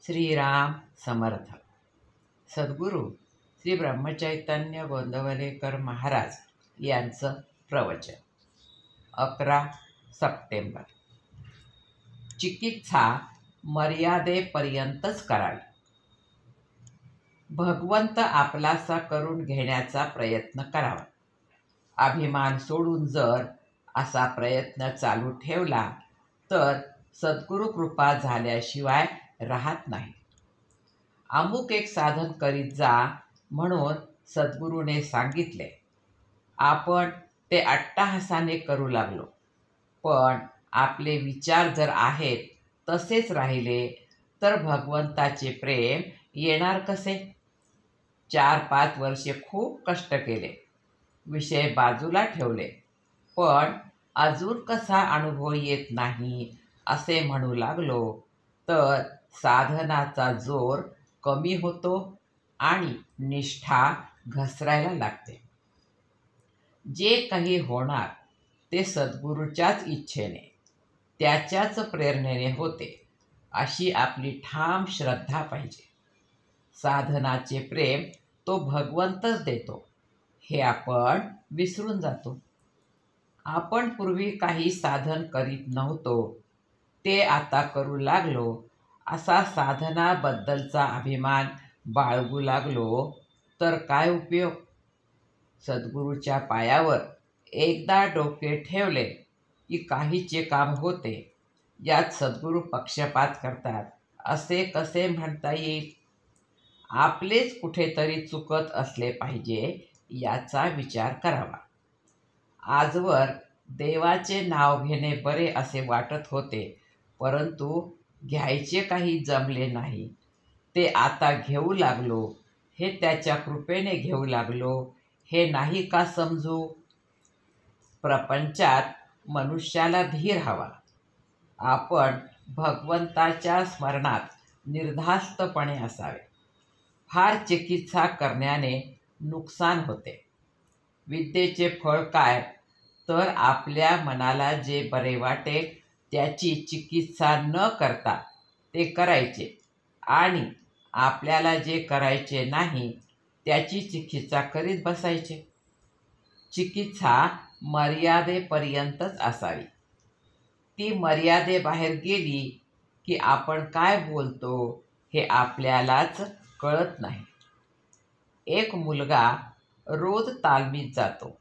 श्रीराम समर्थ. सद्गुरू श्री ब्रह्मचैतन्य गोंदवलेकर महाराज यांचं प्रवचन. 11 सप्टेंबर. चिकित्सा मर्यादेपर्यंतच करावी. भगवंत आपलासा करून घेण्याचा प्रयत्न करावा. अभिमान सोडून जर असा प्रयत्न चालू ठेवला तर सद्गुरू कृपा झाल्याशिवाय राहत नाही. अमुक एक साधन करीत जा म्हणून सद्गुरूने सांगितले. आपण ते अट्टाहासाने करू लागलो, पण आपले विचार जर आहेत तसेच राहिले तर भगवंताचे प्रेम येणार कसे? 4-5 वर्षे खूप कष्ट केले, विषय बाजूला ठेवले, पण अजून कसा अनुभव येत नाही असे म्हणू लागलो तर साधनाचा जोर कमी होतो आणि निष्ठा घसरायला लागते. जे काही होणार ते सद्गुरूच्याच इच्छेने, त्याच्याच प्रेरणेने होते अशी आपली ठाम श्रद्धा पाहिजे. साधनाचे प्रेम तो भगवंतच देतो हे आपण विसरून जातो. आपण पूर्वी काही साधन करीत नव्हतो, ते आता करू लागलो असा साधनाबद्दलचा अभिमान बाळगू लागलो तर काय उपयोग? सद्गुरूच्या पायावर एकदा डोके ठेवले की काहीचे काम होते. यात सद्गुरू पक्षपात करतात असे कसे म्हणता येईल? आपलेच कुठेतरी चुकत असले पाहिजे याचा विचार करावा. आजवर देवाचे नाव घेणे बरे असे वाटत होते, परंतु घ्यायचे काही जमले नाही. ते आता घेऊ लागलो, हे त्याच्या कृपेने घेऊ लागलो हे नाही का समजू? प्रपंचात मनुष्याला धीर हवा. आपण भगवंताच्या स्मरणात निर्धास्तपणे असावे. फार चिकित्सा करण्याने नुकसान होते. विद्येचे फळ काय तर आपल्या मनाला जे बरे वाटेल त्याची चिकित्सा न करता ते करायचे आणि आपल्याला जे करायचे नाही त्याची चिकित्सा करीत बसायचे. चिकित्सा मर्यादेपर्यंतच असावी. ती मर्यादेबाहेर गेली की आपण काय बोलतो हे आपल्यालाच कळत नाही. एक मुलगा रोज तालमीत जातो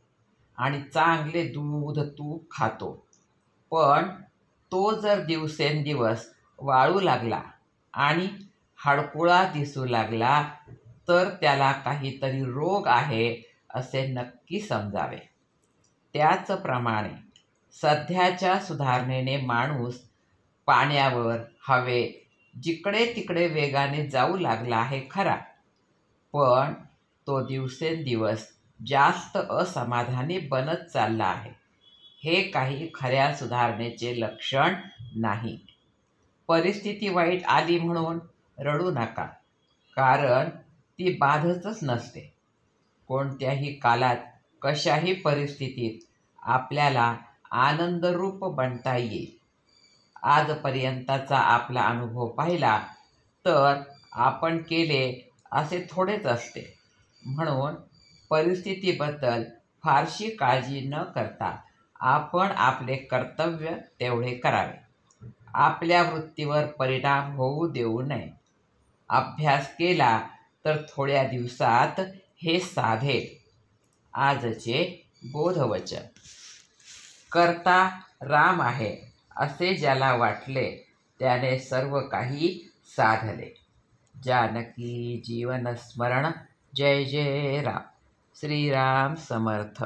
आणि चांगले दूध तूप खातो, पण तो जर दिवसेंदिवस वाळू लागला आणि हडकुळा दिसू लागला तर त्याला काहीतरी रोग आहे असे नक्की समजावे. त्याचप्रमाणे सध्याच्या सुधारणेने माणूस पाण्यावर, हवेत, जिकडे तिकडे वेगाने जाऊ लागला आहे खरा, पण तो दिवसेंदिवस जास्त असमाधानी बनत चालला आहे. हे काही खऱ्या सुधारणेचे लक्षण नाही. परिस्थिती वाईट आली म्हणून रडू नका, कारण ती बाधतच नसते. कोणत्याही कालात, कशाही परिस्थितीत आपल्याला आनंदरूप बनता येईल. आजपर्यंतचा आपला अनुभव पाहिला तर आपण केले असे थोडेच असते. म्हणून परिस्थितीबद्दल फारशी काळजी न करता आपण आपले कर्तव्य तेवढे करावे. आपल्या वृत्तीवर परिणाम होऊ देऊ नये. अभ्यास केला तर थोड्या दिवसात हे साधेल. आजचे बोधवचन. कर्ता राम आहे असे ज्याला वाटले त्याने सर्व काही साधले. जानकी जीवन स्मरण. जय जय राम. श्रीराम समर्थ.